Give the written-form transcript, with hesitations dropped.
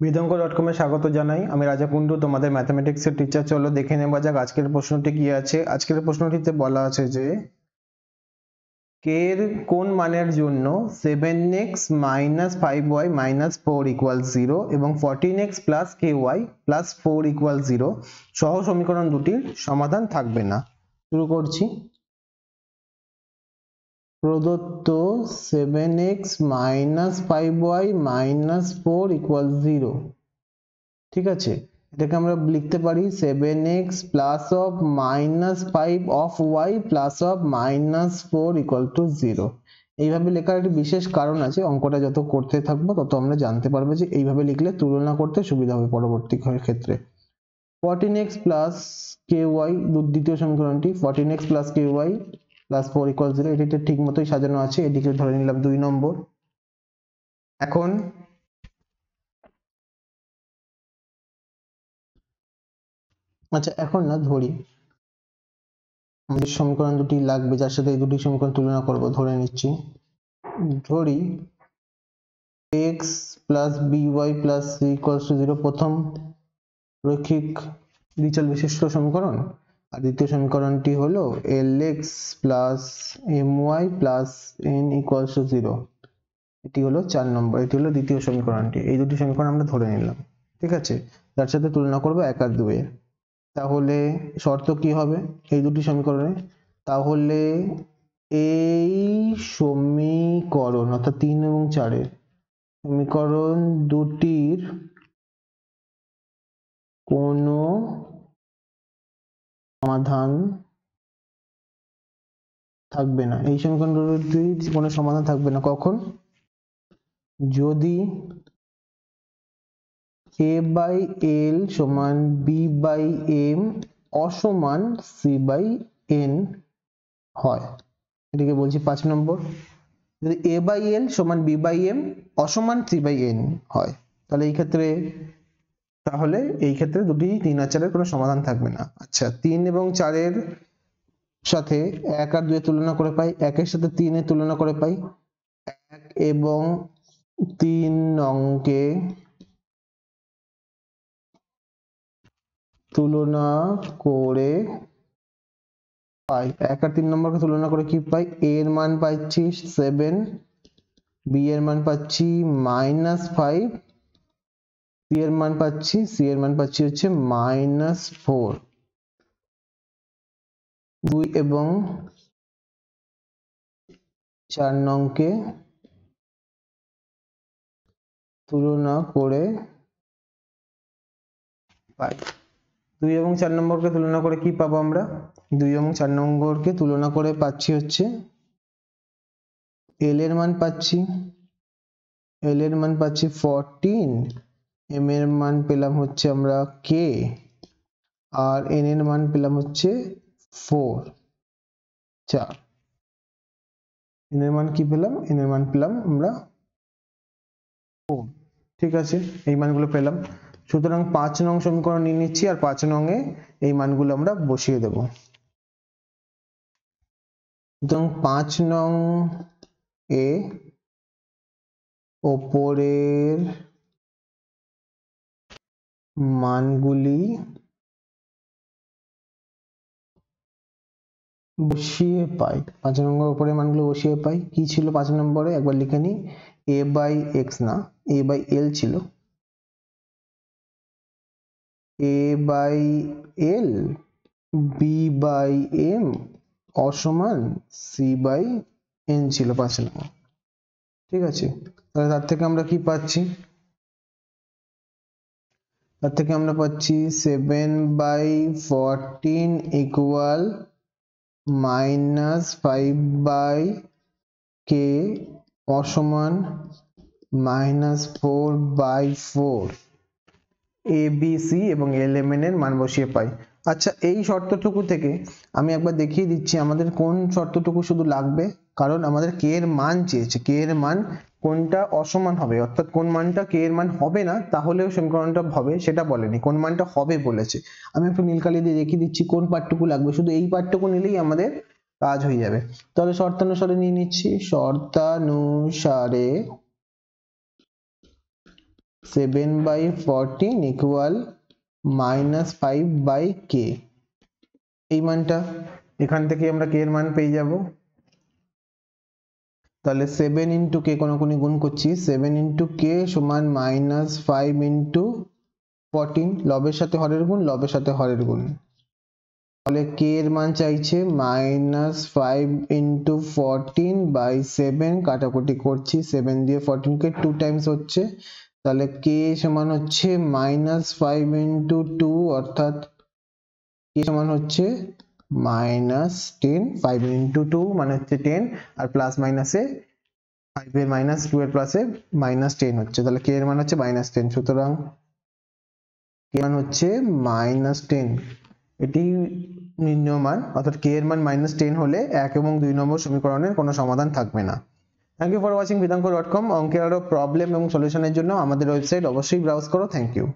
বিদঙ্গ.com-এ স্বাগত জানাই। আমি রাজা কুন্ডু, তোমাদের ম্যাথমেটিক্সের টিচার। চলো দেখে নেওয়া যাক আজকের প্রশ্নটি কি আছে। আজকের প্রশ্নটিতে বলা আছে যে কে এর কোন মানের জন্য 7x - 5y - 4 = 0 এবং 14x + ky + 4 = 0 সহ সমীকরণ দুটির সমাধান থাকবে না। শুরু করছি। প্রদত্ত 7x - 5y - 4 = 0, ঠিক আছে, এটাকে আমরা লিখতে পারি 7x plus of -5 of y plus of -4 = 0। এইভাবে লেখার একটা বিশেষ কারণ আছে। অঙ্কটা যত করতে থাকবো তত আমরা জানতে পারবো যে এইভাবে লিখলে তুলনা করতে সুবিধা হবে পরবর্তী ক্ষেত্রে। 14x plus ky, দ্বিতীয় সমীকরণটি 14x plus ky plus 4 = 0, এটিতে ঠিক মতোই সাজানো আছে। এদিকে ধরে নিলাম 2 নম্বর। এখন আচ্ছা, এখন না ধরি আমাদের সমীকরণ দুটি লাগবে, যার সাথে এই দুটি সমীকরণ তুলনা করব। ধরে নিচ্ছি, ধরি x plus by plus c equals to 0 প্রথম রৈখিক দ্বিচল বিশিষ্ট সমীকরণ, আর দ্বিতীয় সমীকরণটি হলো lx plus my plus n equals to 0। এটি হলো 4 নম্বর, এটি হলো দ্বিতীয় সমীকরণটি। এই দুটি সমীকরণ আমরা ধরে নিলাম, ঠিক আছে, যার সাথে তুলনা করব 1 আর 2 এর। তাহলে শর্ত কি হবে এই দুটি সমীকরণে? তাহলে এই সমীকরণ অর্থাৎ 3 এবং 4 এর সমীকরণ দুটির কোনো সমাধান থাকবে না। এই সমীকরণ দুটির কোনো সমাধান থাকবে না কখন? যদি a/l সমান b/m অসমান c/n হয়। এটিকে বলছি 5 নম্বর। যদি a/l সমান b/m অসমান c/n হয়, তাহলে এই ক্ষেত্রে দুটি 3 আর 4 এর কোনো সমাধান থাকবে না। আচ্ছা, 3 এবং 4 এর সাথে 1 আর 2 এর তুলনা করে পাই, 1 এর সাথে 3 এর তুলনা করে পাই, 1 এবং 3 অঙ্কে তুলনা করে পাই। 1 আর 3 নম্বরকে তুলনা করে কি পাই? a এর মান পাচ্ছি 7, b এর মান পাচ্ছি -5, c এর মান পাচ্ছি হচ্ছে -4। 2 এবং 4 নংকে তুলনা করে পাই। 2 এবং 4 নম্বরকে তুলনা করে কি পাবো আমরা? 2 এবং 4 নম্বরকে তুলনা করে পাচ্ছি হচ্ছে l এর মান পাচ্ছি 14, m এর মান পেলাম হচ্ছে আমরা k, আর n এর মান পেলাম হচ্ছে 4। n এর মান কি পেলাম? n এর মান পেলাম আমরা 4, ঠিক আছে, এই মানগুলো পেলাম। সুতরাং 5 নং সমীকরণ নিয়ে নিচ্ছি, আর 5 নং এ এই মানগুলো আমরা বসিয়ে দেব। সুতরাং 5 নং এ ওপরের মানগুলি বসিয়ে পাই। 5 নম্বর উপরে মানগুলো বসিয়ে পাই। কি ছিল 5 নম্বরে? একবার লিখে নিই, a/x না, a/l ছিল। a/l b/m অসমান c/n ছিল 5 নম্বর, ঠিক আছে। তাহলে তার থেকে আমরা কি পাচ্ছি? তার থেকে আমরা পাচ্ছি 7/14 equal -5/k অসমান -4/4। a b c এবং lmn এর মান বসিয়ে পাই। আচ্ছা, এই শর্তটুকু থেকে আমি একবার দেখিয়ে দিচ্ছি আমাদের কোন শর্তটুকু শুধু লাগবে। কারণ আমাদের k এর মান চেয়েছে, k এর মান কোনটা অসমান হবে, অর্থাৎ কোন মানটা k এর মান হবে না তাহলেও সমীকরণটা হবে সেটা বলেনি, কোন মানটা হবে বলেছে। আমি একটু নীল কালি দিয়ে দেখিয়ে দিচ্ছি কোন পার্টটুকু লাগবে। শুধু এই পার্টটুকু নিলেই আমাদের কাজ হয়ে যাবে। তাহলে শর্তানুসারে নিয়ে নিচ্ছি। শর্তানুসারে 7/14 ইকুয়াল -5/k। এই মানটা এখান থেকে আমরা k এর মান পেয়ে যাব। তাহলে 7 ইন্টু k কোন গুণ করছি, 7 ইন্টু k সমান -5 ইন্টু 14, লবের সাথে হরের গুণ, লবের সাথে হরের গুণ। তাহলে k এর মান চাইছে -5 ইন্টু 14/7, কাটাকুটি করছি, 7 দিয়ে 14 কে 2 টাইমস হচ্ছে, তাহলে k সমান হচ্ছে -5 ইন্টু 2, অর্থাৎ k সমান হচ্ছে -10। 5 ইন্টু 2 মানে হচ্ছে 10, আর প্লাস মাইনাসে 5 এর মাইনাস 2 এর প্লাসে -10 হচ্ছে, তাহলে k এর মান হচ্ছে -10। সুতরাং k এর মান হচ্ছে -10, এটি নির্ণয় মান, অর্থাৎ k এর মান -10 হলে 1 এবং 2 নম্বর সমীকরণের কোনো সমাধান থাকবে না। Thank you for watching vedanko.com। অঙ্কের আরো প্রবলেম এবং সলিউশনের জন্য আমাদের ওয়েবসাইট অবশ্যই ব্রাউজ করো। থ্যাংক ইউ।